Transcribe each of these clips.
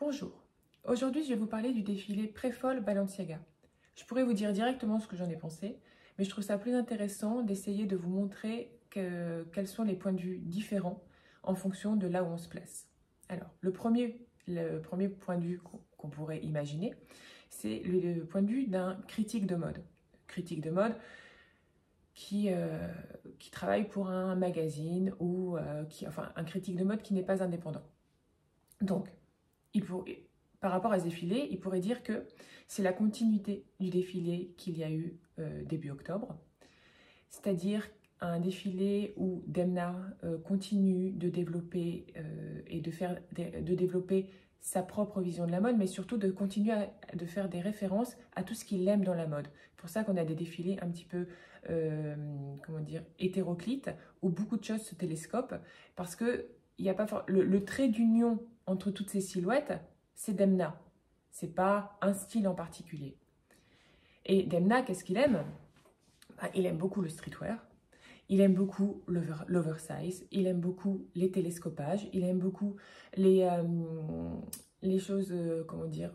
Bonjour, aujourd'hui je vais vous parler du défilé Pré-Fall Balenciaga. Je pourrais vous dire directement ce que j'en ai pensé, mais je trouve ça plus intéressant d'essayer de vous montrer quels sont les points de vue différents en fonction de là où on se place. Alors, le premier point de vue qu'on pourrait imaginer, c'est le point de vue d'un critique de mode. Critique de mode qui travaille pour un magazine ou enfin un critique de mode qui n'est pas indépendant. Donc, par rapport à ce défilé, il pourrait dire que c'est la continuité du défilé qu'il y a eu début octobre, c'est-à-dire un défilé où Demna continue de développer de développer sa propre vision de la mode, mais surtout de continuer de faire des références à tout ce qu'il aime dans la mode. C'est pour ça qu'on a des défilés un petit peu, comment dire, hétéroclites, où beaucoup de choses se télescopent, parce que il y a pas le trait d'union entre toutes ces silhouettes, c'est Demna. C'est pas un style en particulier. Et Demna, qu'est-ce qu'il aime? Il aime beaucoup le streetwear, il aime beaucoup l'oversize, il aime beaucoup les télescopages, il aime beaucoup les choses, comment dire,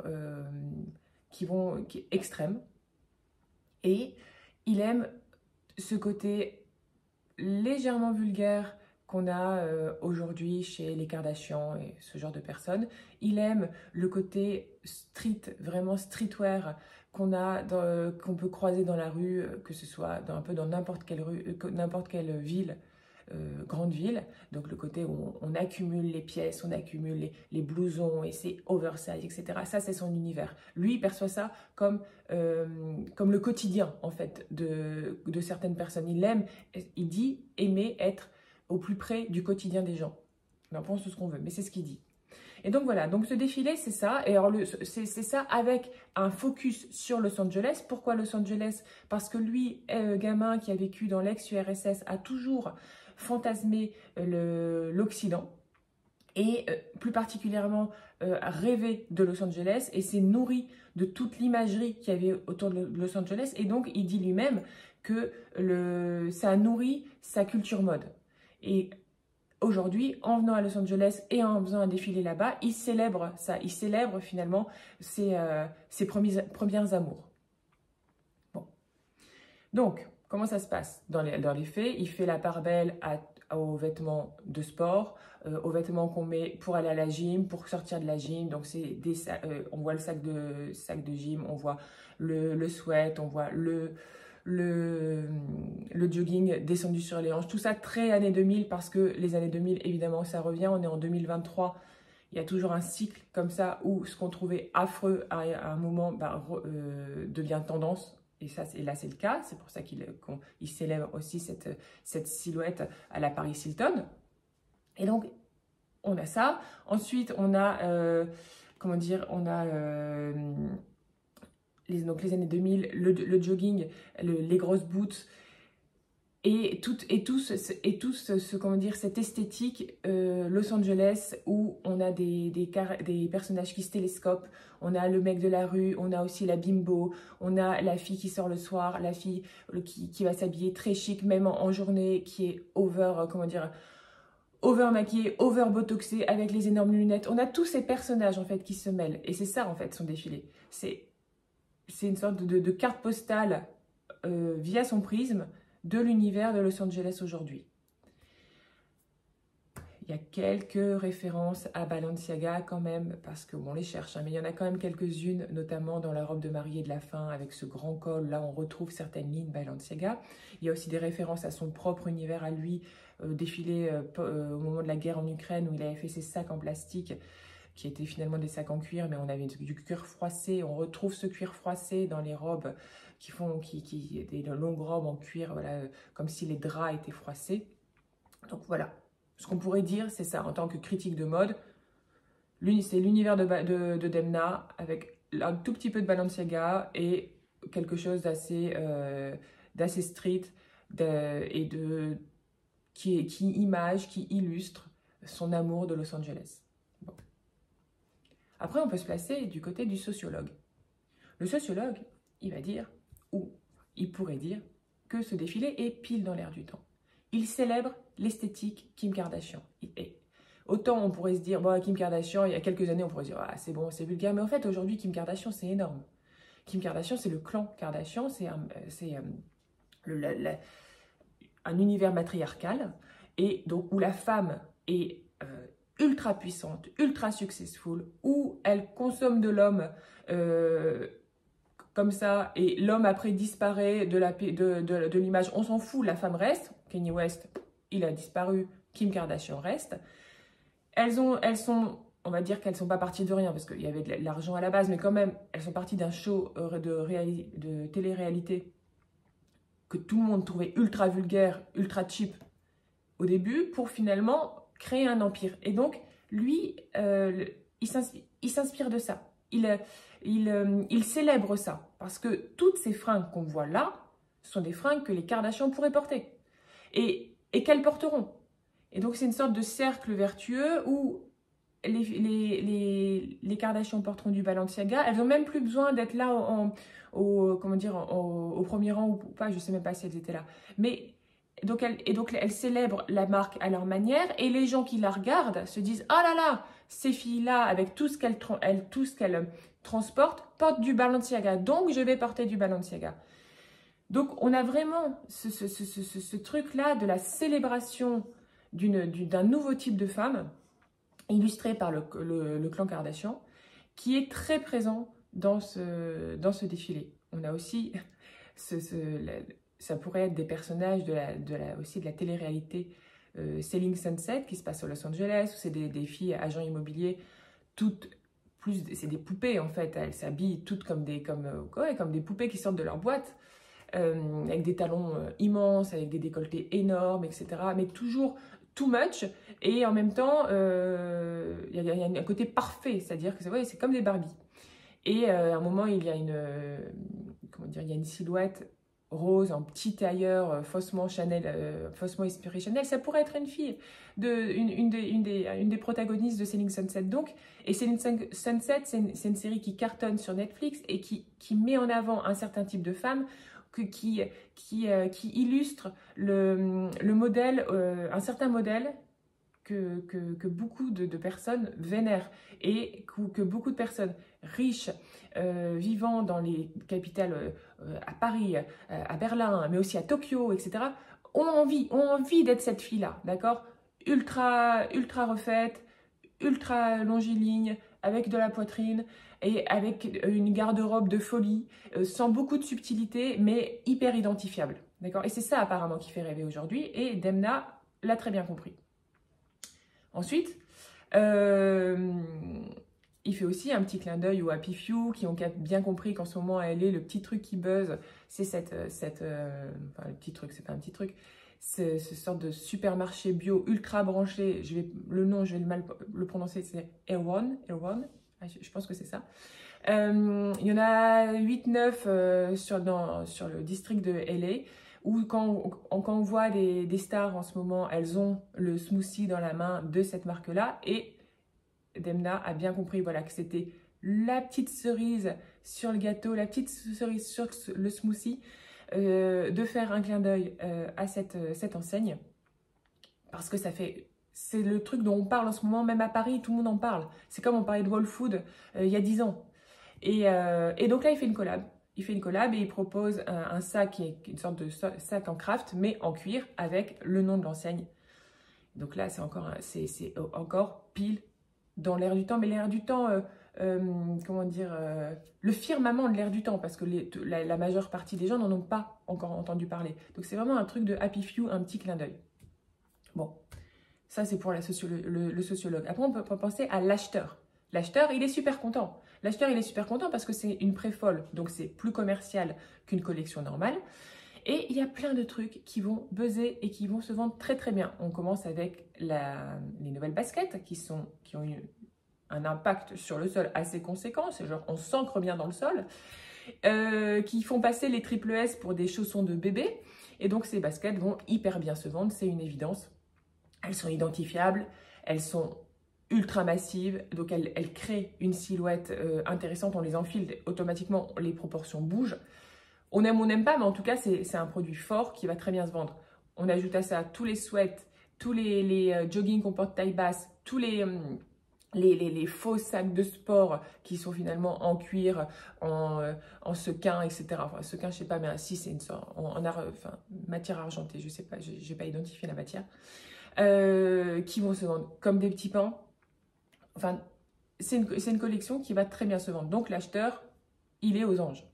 extrêmes. Et il aime ce côté légèrement vulgaire qu'on a aujourd'hui chez les Kardashians et ce genre de personnes. Il aime le côté street, vraiment streetwear qu'on peut croiser dans la rue, que ce soit un peu dans n'importe quelle rue, n'importe quelle ville, grande ville. Donc le côté où on accumule les pièces, on accumule les blousons et c'est oversize, etc. Ça, c'est son univers. Lui, il perçoit ça comme le quotidien, en fait, de certaines personnes. Il dit aimer être au plus près du quotidien des gens. On en pense tout ce qu'on veut, mais c'est ce qu'il dit. Et donc voilà, donc ce défilé, c'est ça. Et alors, c'est ça avec un focus sur Los Angeles. Pourquoi Los Angeles? Parce que lui, gamin qui a vécu dans l'ex-URSS, a toujours fantasmé l'Occident. Et plus particulièrement rêvé de Los Angeles et s'est nourri de toute l'imagerie qu'il y avait autour de Los Angeles. Et donc, il dit lui-même que ça a nourri sa culture mode. Et aujourd'hui, en venant à Los Angeles et en faisant un défilé là-bas, il célèbre ça. Il célèbre finalement ses premières amours. Bon. Donc, comment ça se passe dans les faits? Il fait la part belle aux vêtements de sport, aux vêtements qu'on met pour aller à la gym, pour sortir de la gym. Donc, on voit le sac de gym, on voit le sweat, on voit le jogging descendu sur les hanches, tout ça très années 2000 parce que les années 2000, évidemment, ça revient, on est en 2023, il y a toujours un cycle comme ça où ce qu'on trouvait affreux à un moment devient tendance. Et là, c'est le cas, c'est pour ça qu'il célèbre aussi cette silhouette à la Paris Hilton. Et donc, on a ça. Ensuite, on a, comment dire, on a... donc les années 2000, le jogging, les grosses boots et comment dire, cette esthétique Los Angeles où on a des personnages qui se télescopent, on a le mec de la rue, on a aussi la bimbo, on a la fille qui sort le soir, la fille qui va s'habiller très chic même en journée, qui est comment dire, over maquillée, over botoxée avec les énormes lunettes. On a tous ces personnages en fait qui se mêlent et c'est ça en fait son défilé. C'est une sorte de carte postale via son prisme de l'univers de Los Angeles aujourd'hui. Il y a quelques références à Balenciaga quand même, parce qu'on les cherche, hein, mais il y en a quand même quelques-unes, notamment dans la robe de mariée de la fin, avec ce grand col, là on retrouve certaines lignes Balenciaga. Il y a aussi des références à son propre univers à lui, défilé au moment de la guerre en Ukraine, où il avait fait ses sacs en plastique, qui étaient finalement des sacs en cuir, mais on avait du cuir froissé. On retrouve ce cuir froissé dans les robes des longues robes en cuir, voilà, comme si les draps étaient froissés. Donc voilà, ce qu'on pourrait dire, c'est ça, en tant que critique de mode, c'est l'univers de Demna, avec un tout petit peu de Balenciaga et quelque chose d'assez street, qui illustre son amour de Los Angeles. Bon. Après, on peut se placer du côté du sociologue. Le sociologue, il va dire, ou il pourrait dire, que ce défilé est pile dans l'air du temps. Il célèbre l'esthétique Kim Kardashian. Autant on pourrait se dire, bon, Kim Kardashian, il y a quelques années, on pourrait se dire, ah, c'est bon, c'est vulgaire. Mais en fait, aujourd'hui, Kim Kardashian, c'est énorme. Kim Kardashian, c'est le clan Kardashian, c'est un univers matriarcal, et donc où la femme est ultra puissante, ultra successful, où elle consomme de l'homme comme ça, et l'homme après disparaît de l'image, on s'en fout, la femme reste, Kanye West, il a disparu, Kim Kardashian reste. Elles sont, on va dire qu'elles ne sont pas parties de rien, parce qu'il y avait de l'argent à la base, mais quand même, elles sont parties d'un show de télé-réalité que tout le monde trouvait ultra vulgaire, ultra cheap au début, pour finalement créer un empire. Et donc, lui, il s'inspire de ça. Il célèbre ça, parce que toutes ces fringues qu'on voit là sont des fringues que les Kardashians pourraient porter, et qu'elles porteront. Et donc, c'est une sorte de cercle vertueux où les Kardashians porteront du Balenciaga. Elles n'ont même plus besoin d'être là au premier rang ou pas, je ne sais même pas si elles étaient là. Mais donc elles célèbrent la marque à leur manière, et les gens qui la regardent se disent « Oh là là, ces filles-là, avec tout ce qu'elles transportent, portent du Balenciaga, donc je vais porter du Balenciaga. » Donc on a vraiment ce truc-là de la célébration d'un nouveau type de femme, illustré par le clan Kardashian, qui est très présent dans ce défilé. On a aussi, ça pourrait être des personnages aussi de la télé-réalité Selling Sunset, qui se passe à Los Angeles, où c'est des filles agents immobiliers, c'est des poupées en fait, elles s'habillent toutes comme des poupées qui sortent de leur boîte, avec des talons immenses, avec des décolletés énormes, etc. Mais toujours too much, et en même temps, il y a un côté parfait, c'est-à-dire que c'est comme des Barbies. Et à un moment, il y a une silhouette rose en petit tailleur faussement inspiré Chanel. Ça pourrait être une fille, une des protagonistes de Selling Sunset. Donc, et Selling Sunset, c'est une série qui cartonne sur Netflix et qui met en avant un certain type de femme, qui illustre le modèle, un certain modèle que beaucoup de personnes vénèrent, et que beaucoup de personnes riches vivant dans les capitales, à Paris, à Berlin, mais aussi à Tokyo, etc., ont envie d'être cette fille-là, d'accord? Ultra refaite, ultra longiligne, avec de la poitrine et avec une garde-robe de folie, sans beaucoup de subtilité, mais hyper identifiable, d'accord? Et c'est ça apparemment qui fait rêver aujourd'hui, et Demna l'a très bien compris. Ensuite, il fait aussi un petit clin d'œil aux Happy Few, qui ont bien compris qu'en ce moment, elle est le petit truc qui buzz. C'est enfin, le petit truc, c'est pas un petit truc. C'est ce sorte de supermarché bio ultra branché. Le nom, je vais mal le prononcer, c'est Erewhon. Je pense que c'est ça. Il y en a 8-9 sur le district de LA, où quand on voit des stars en ce moment, elles ont le smoothie dans la main de cette marque-là. Et Demna a bien compris, voilà, que c'était la petite cerise sur le gâteau, la petite cerise sur le smoothie, de faire un clin d'œil à cette enseigne. Parce que c'est le truc dont on parle en ce moment, même à Paris, tout le monde en parle. C'est comme on parlait de Whole Food il y a 10 ans. Et donc là, il fait une collab. Il fait une collab et il propose un sac qui est une sorte de sac en craft, mais en cuir, avec le nom de l'enseigne. Donc là, c'est encore pile dans l'air du temps. Mais l'air du temps, comment dire, le firmament de l'air du temps, parce que la majeure partie des gens n'en ont pas encore entendu parler. Donc c'est vraiment un truc de Happy Few, un petit clin d'œil. Bon, ça c'est pour le sociologue. Après, on peut penser à l'acheteur. L'acheteur, il est super content. L'acheteur, il est super content parce que c'est une pré-folle, donc c'est plus commercial qu'une collection normale. Et il y a plein de trucs qui vont buzzer et qui vont se vendre très très bien. On commence avec les nouvelles baskets qui ont eu un impact sur le sol assez conséquent. C'est genre on s'ancre bien dans le sol. Qui font passer les triple S pour des chaussons de bébé. Et donc ces baskets vont hyper bien se vendre, c'est une évidence. Elles sont identifiables, elles sont ultra massive, donc elle crée une silhouette intéressante, on les enfile, automatiquement les proportions bougent. On aime ou on n'aime pas, mais en tout cas c'est un produit fort qui va très bien se vendre. On ajoute à ça tous les sweats tous les jogging qu'on porte taille basse, tous les faux sacs de sport qui sont finalement en cuir, en sequin, etc. Enfin, sequin, je sais pas, mais si c'est une sorte, enfin, matière argentée, je sais pas, je n'ai pas identifié la matière, qui vont se vendre comme des petits pains. Enfin, c'est une collection qui va très bien se vendre. Donc l'acheteur, il est aux anges.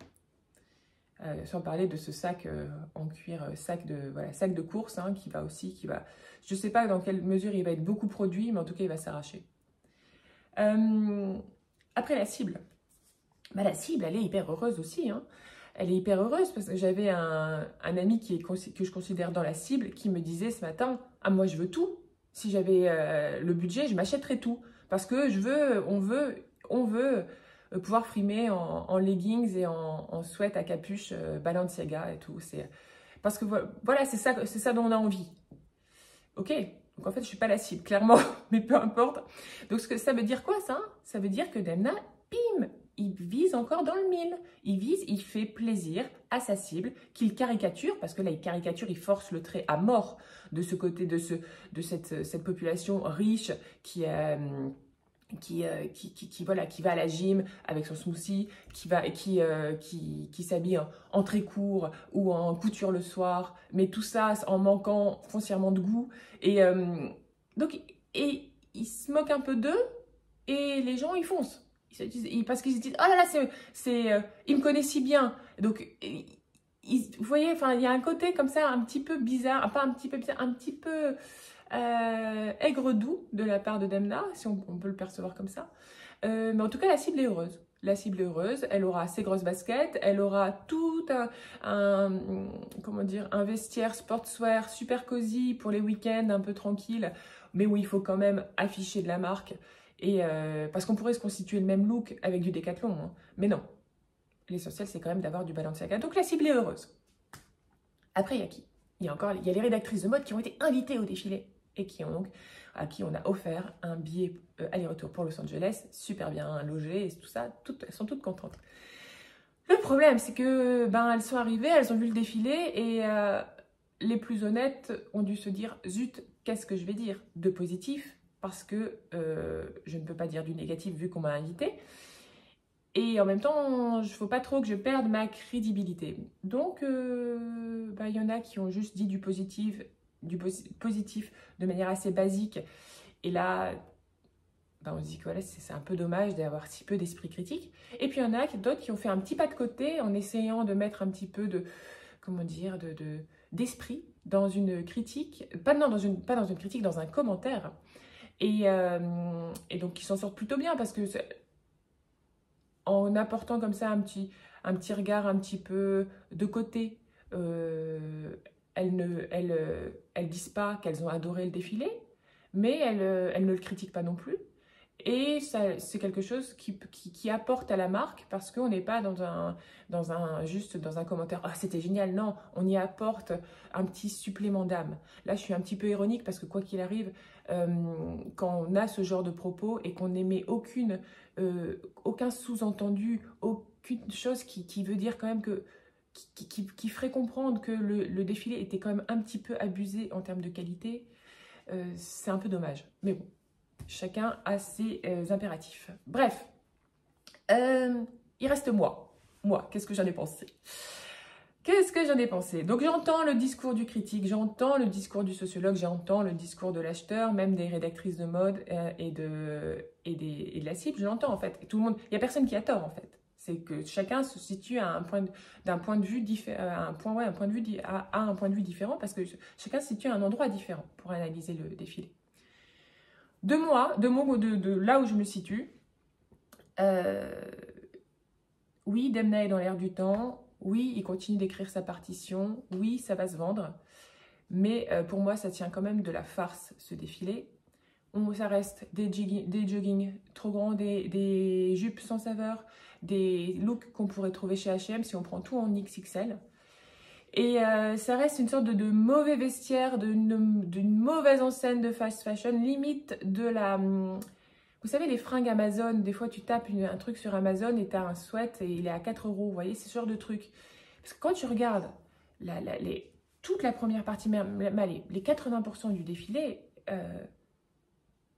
Sans parler de ce sac en cuir, sac de course, hein, je ne sais pas dans quelle mesure il va être beaucoup produit, mais en tout cas, il va s'arracher. Après, la cible. Bah, la cible, elle est hyper heureuse aussi. Hein. Elle est hyper heureuse parce que j'avais un ami que je considère dans la cible qui me disait ce matin, « Ah, moi, je veux tout. Si j'avais le budget, je m'achèterais tout. Parce que on veut pouvoir frimer en leggings et en sweat à capuche Balenciaga et tout. Parce que voilà, c'est ça dont on a envie. Ok, donc en fait, je ne suis pas la cible, clairement, mais peu importe. Donc ça veut dire quoi, ça? Ça veut dire que Demna, bim, il vise encore dans le mille. Il fait plaisir à sa cible, qu'il caricature, parce que là, il force le trait à mort de ce côté, de cette population riche qui va à la gym avec son smoothie, qui s'habille en très court ou en couture le soir, mais tout ça en manquant foncièrement de goût. Et il se moque un peu d'eux et les gens, ils foncent. Parce qu'ils se disent, oh là là, il me connaît si bien. Donc, vous voyez, enfin, il y a un côté comme ça, un petit peu bizarre, pas un petit peu bizarre, un petit peu aigre-doux de la part de Demna, si on peut le percevoir comme ça. Mais en tout cas, la cible est heureuse. La cible est heureuse, elle aura ses grosses baskets, elle aura tout un vestiaire sportswear super cosy pour les week-ends, un peu tranquille, mais où il faut quand même afficher de la marque. Et parce qu'on pourrait se constituer le même look avec du Décathlon, hein. Mais non. L'essentiel, c'est quand même d'avoir du Balenciaga. Donc la cible est heureuse. Après, il y a qui? Il y a les rédactrices de mode qui ont été invitées au défilé et à qui on a offert un billet aller-retour pour Los Angeles, super bien logé et tout ça, elles sont toutes contentes. Le problème, c'est que elles sont arrivées, elles ont vu le défilé et les plus honnêtes ont dû se dire « Zut, qu'est-ce que je vais dire de positif ?» Parce que je ne peux pas dire du négatif vu qu'on m'a invitée. Et en même temps, il ne faut pas trop que je perde ma crédibilité. Donc, il y en a qui ont juste dit du positif de manière assez basique. Et là, on se dit que voilà, c'est un peu dommage d'avoir si peu d'esprit critique. Et puis, il y en a d'autres qui ont fait un petit pas de côté en essayant de mettre un petit peu d'esprit dans une critique. Pas dans une critique, dans un commentaire. Et donc, ils s'en sortent plutôt bien parce que en apportant comme ça un petit regard un petit peu de côté, elles disent pas qu'elles ont adoré le défilé, mais elles ne le critiquent pas non plus. Et c'est quelque chose qui apporte à la marque parce qu'on n'est pas juste dans un commentaire « Ah, c'était génial !» Non, on y apporte un petit supplément d'âme. Là, je suis un petit peu ironique parce que quoi qu'il arrive, quand on a ce genre de propos et qu'on n'émet aucun sous-entendu, aucune chose qui veut dire quand même qui ferait comprendre que le défilé était quand même un petit peu abusé en termes de qualité, c'est un peu dommage. Mais bon. Chacun a ses impératifs. Bref, il reste moi. Moi, qu'est-ce que j'en ai pensé? Qu'est-ce que j'en ai pensé? Donc j'entends le discours du critique, j'entends le discours du sociologue, j'entends le discours de l'acheteur, même des rédactrices de mode et de la cible, je l'entends en fait. Tout le monde, il n'y a personne qui a tort en fait. C'est que chacun se situe à un point de vue différent parce que chacun se situe à un endroit différent pour analyser le défilé. De là où je me situe, oui, Demna est dans l'air du temps, oui, il continue d'écrire sa partition, oui, ça va se vendre, mais pour moi, ça tient quand même de la farce, ce défilé. Ça reste des joggings trop grands, des jupes sans saveur, des looks qu'on pourrait trouver chez H&M si on prend tout en XXL. Et ça reste une sorte de mauvais vestiaire, d'une mauvaise enseigne de fast fashion, limite de la... Vous savez, les fringues Amazon, des fois tu tapes un truc sur Amazon et tu as un sweat et il est à 4 €, vous voyez, c'est ce genre de truc. Parce que quand tu regardes toute la première partie, même les 80% du défilé,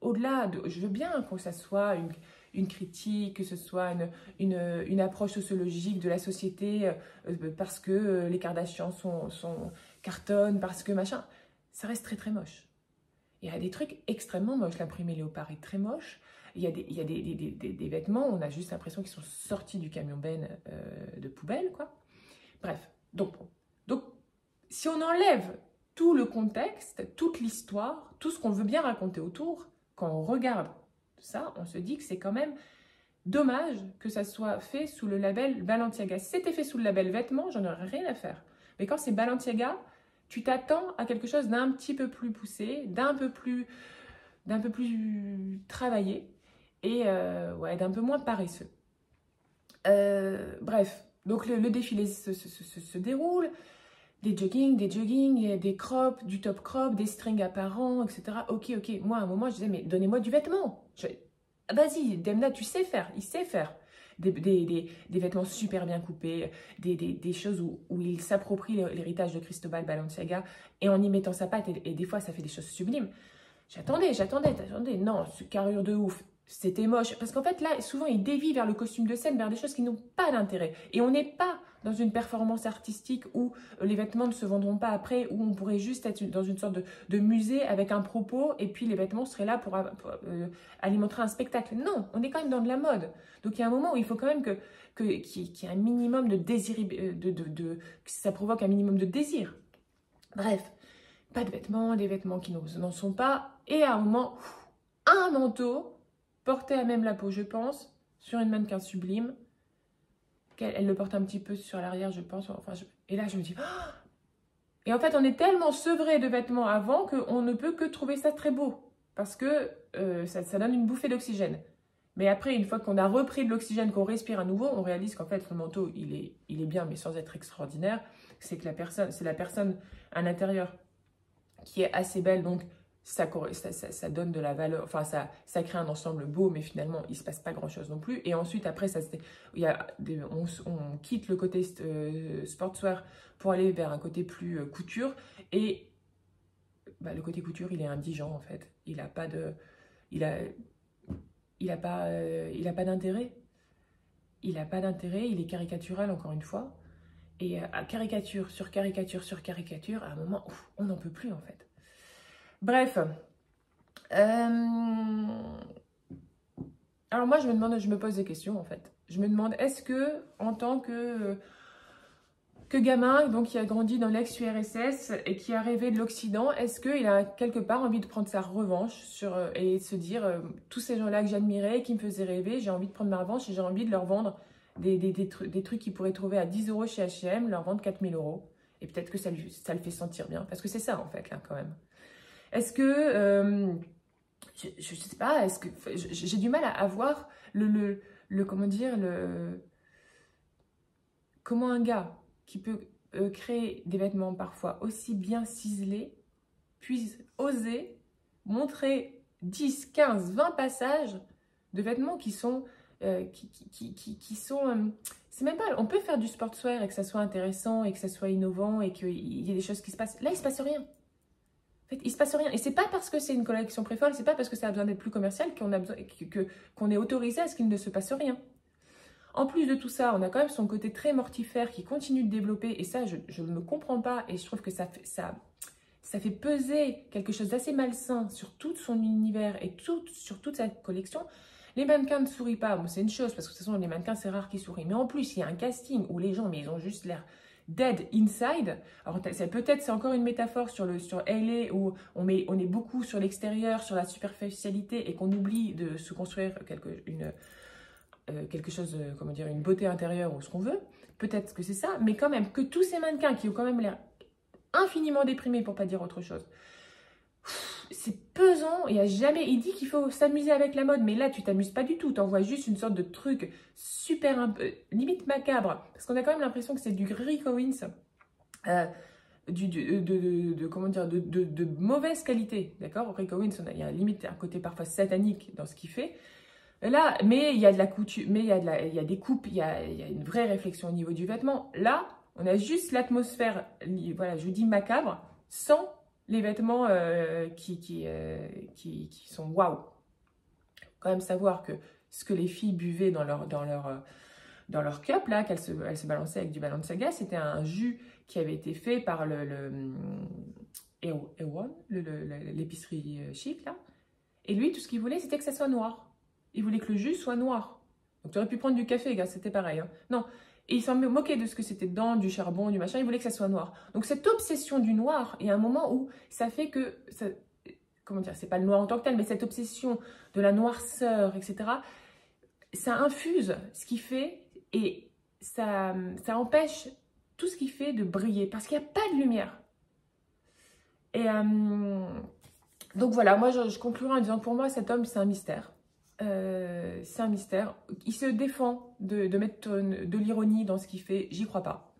au-delà de, je veux bien que ça soit une critique, que ce soit une approche sociologique de la société parce que les Kardashians cartonnent, parce que machin, ça reste très très moche. Il y a des trucs extrêmement moches. L'imprimé léopard est très moche. Il y a des vêtements, on a juste l'impression qu'ils sont sortis du camion Ben de poubelle, quoi. Bref, donc, si on enlève tout le contexte, toute l'histoire, tout ce qu'on veut bien raconter autour, quand on regarde ça, on se dit que c'est quand même dommage que ça soit fait sous le label Balenciaga. Si c'était fait sous le label vêtements, j'en aurais rien à faire. Mais quand c'est Balenciaga, tu t'attends à quelque chose d'un petit peu plus poussé, d'un peu plus travaillé et ouais, d'un peu moins paresseux. Bref, donc le défilé se déroule. Des jogging, des crops, du top crop, des strings apparents, etc. Ok. Moi, à un moment, je disais, mais donnez-moi du vêtement. Vas-y, Demna, tu sais faire. Il sait faire. Des vêtements super bien coupés, des choses où il s'approprie l'héritage de Cristobal Balenciaga et en y mettant sa patte. Et des fois, ça fait des choses sublimes. J'attendais. Non, ce carrure de ouf. C'était moche. Parce qu'en fait, là, souvent, il dévie vers le costume de scène, vers des choses qui n'ont pas d'intérêt. Et on n'est pas dans une performance artistique où les vêtements ne se vendront pas après, où on pourrait juste être dans une sorte de musée avec un propos, et puis les vêtements seraient là pour alimenter un spectacle. Non, on est quand même dans de la mode. Donc, il y a un moment où il faut quand même qu'il y ait un minimum de désir, que ça provoque un minimum de désir. Bref, pas de vêtements, des vêtements qui n'en sont pas. Et à un moment, un manteau porté à même la peau, je pense, sur une mannequin sublime. Elle le porte un petit peu sur l'arrière, je pense. Enfin, et là, je me dis... Oh, et en fait, on est tellement sevré de vêtements avant qu'on ne peut que trouver ça très beau. Parce que ça donne une bouffée d'oxygène. Mais après, une fois qu'on a repris de l'oxygène, qu'on respire à nouveau, on réalise qu'en fait, le manteau, il est bien, mais sans être extraordinaire. C'est que c'est la personne à l'intérieur qui est assez belle, donc ça donne de la valeur, enfin ça crée un ensemble beau, mais finalement il ne se passe pas grand chose non plus. Et ensuite après on quitte le côté sportswear pour aller vers un côté plus couture, et le côté couture il est indigent en fait, il n'a pas d'intérêt, il est caricatural encore une fois, et caricature sur caricature sur caricature, à un moment on n'en peut plus en fait. Bref, alors moi je me pose des questions en fait. Je me demande, est-ce que en tant que gamin, donc qui a grandi dans l'ex-URSS et qui a rêvé de l'Occident, est-ce qu'il a quelque part envie de prendre sa revanche et de se dire, tous ces gens-là que j'admirais, qui me faisaient rêver, j'ai envie de prendre ma revanche et j'ai envie de leur vendre des trucs qu'ils pourraient trouver à 10 € chez H&M, leur vendre 4000 €. Et peut-être que ça le fait sentir bien, parce que c'est ça en fait là quand même. Est-ce que, je ne sais pas, est-ce que j'ai du mal à voir comment un gars qui peut créer des vêtements parfois aussi bien ciselés puisse oser montrer 10, 15, 20 passages de vêtements qui sont, c'est même pas, on peut faire du sportswear et que ça soit intéressant et que ça soit innovant et qu'il y ait des choses qui se passent. Là, il ne se passe rien. En fait, il ne se passe rien. Et c'est pas parce que c'est une collection préfolle, c'est pas parce que ça a besoin d'être plus commercial qu'on est autorisé à ce qu'il ne se passe rien. En plus de tout ça, on a quand même son côté très mortifère qui continue de développer. Et ça, je ne comprends pas. Et je trouve que ça fait peser quelque chose d'assez malsain sur tout son univers et sur toute sa collection. Les mannequins ne sourient pas. Bon, c'est une chose, parce que de toute façon, les mannequins, c'est rare qu'ils sourient. Mais en plus, il y a un casting où les gens, mais ils ont juste l'air dead inside. Alors peut-être c'est encore une métaphore sur LA où on est beaucoup sur l'extérieur, sur la superficialité et qu'on oublie de se construire quelque chose, comment dire, une beauté intérieure ou ce qu'on veut. Peut-être que c'est ça, mais quand même que tous ces mannequins qui ont quand même l'air infiniment déprimés pour pas dire autre chose. C'est pesant, il dit qu'il faut s'amuser avec la mode, mais là tu t'amuses pas du tout, t'envoies juste une sorte de truc super, limite macabre, parce qu'on a quand même l'impression que c'est du Rick Owens, de mauvaise qualité, d'accord. Rick Owens, il y a limite un côté parfois satanique dans ce qu'il fait, là, mais il y a de la couture, mais il y a des coupes, il y a une vraie réflexion au niveau du vêtement. Là, On a juste l'atmosphère, voilà, je vous dis macabre, sans les vêtements qui sont waouh. Quand même savoir que ce que les filles buvaient dans leur cup, là, elles se balançaient avec du Balenciaga, c'était un jus qui avait été fait par Ewan, l'épicerie chic, là. Et lui, tout ce qu'il voulait, c'était que ça soit noir. Il voulait que le jus soit noir. Donc, tu aurais pu prendre du café, gars, c'était pareil. Hein. Non. Et il s'en moquait de ce que c'était dedans, du charbon, du machin. Il voulait que ça soit noir. Donc, cette obsession du noir, il y a un moment où ça fait que... Ça, comment dire, c'est pas le noir en tant que tel, mais cette obsession de la noirceur, etc., ça infuse ce qui fait et ça empêche tout ce qui fait de briller parce qu'il n'y a pas de lumière. Et donc voilà, moi je conclurai en disant pour moi cet homme c'est un mystère. C'est un mystère. Il se défend de mettre de l'ironie dans ce qu'il fait, j'y crois pas.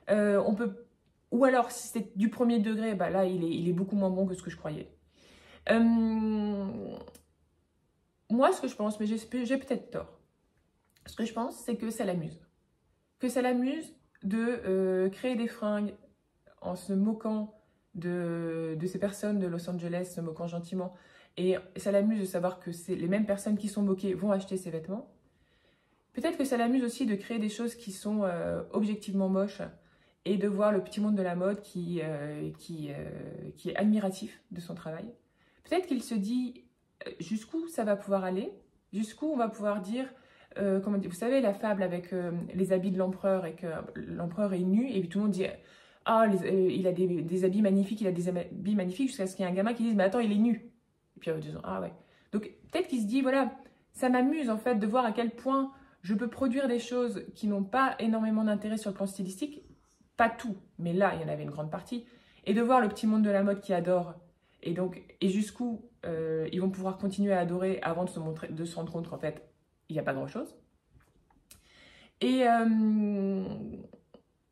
On peut, ou alors si c'est du premier degré, bah là il est beaucoup moins bon que ce que je croyais. Moi ce que je pense, mais j'ai peut-être tort. Ce que je pense, c'est que ça l'amuse. Que ça l'amuse de créer des fringues en se moquant de ces personnes de Los Angeles, se moquant gentiment. Et ça l'amuse de savoir que c'est les mêmes personnes qui sont moquées vont acheter ces vêtements. Peut-être que ça l'amuse aussi de créer des choses qui sont objectivement moches et de voir le petit monde de la mode qui est admiratif de son travail. Peut-être qu'il se dit jusqu'où ça va pouvoir aller, jusqu'où on va pouvoir dire... comment dire, vous savez la fable avec les habits de l'empereur et que l'empereur est nu et puis tout le monde dit ah il a des habits magnifiques, il a des habits magnifiques jusqu'à ce qu'il y ait un gamin qui dise mais attends il est nu et puis disons ah ouais, donc peut-être qu'il se dit voilà ça m'amuse en fait de voir à quel point je peux produire des choses qui n'ont pas énormément d'intérêt sur le plan stylistique, pas tout mais là il y en avait une grande partie, et de voir le petit monde de la mode qui adore et donc et jusqu'où ils vont pouvoir continuer à adorer avant de se rendre compte en fait il n'y a pas grand-chose. Et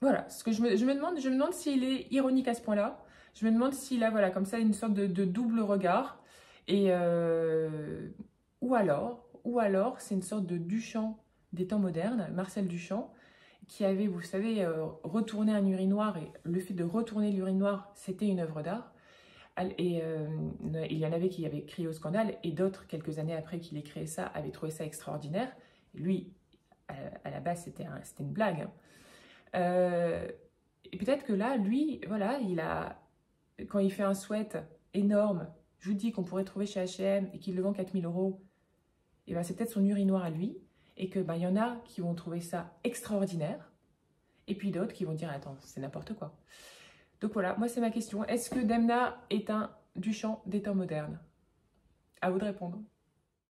voilà, ce que je me demande s'il est ironique à ce point-là. Je me demande s'il a, voilà, comme ça, une sorte de double regard. Et, ou alors, c'est une sorte de Duchamp des temps modernes, Marcel Duchamp, qui avait, vous savez, retourné un urinoir. Et le fait de retourner l'urinoir, c'était une œuvre d'art. Et il y en avait qui avaient crié au scandale, et d'autres, quelques années après qu'il ait créé ça, avaient trouvé ça extraordinaire. Lui, à la base, c'était une blague. Hein. Et peut-être que là, lui, voilà, quand il fait un sweat énorme, je vous dis qu'on pourrait trouver chez H&M et qu'il le vend 4 000 €, et ben, c'est peut-être son urinoir à lui, et que ben, y en a qui vont trouver ça extraordinaire, et puis d'autres qui vont dire, attends, c'est n'importe quoi. Donc voilà, moi c'est ma question. Est-ce que Demna est un Duchamp des temps modernes? À vous de répondre.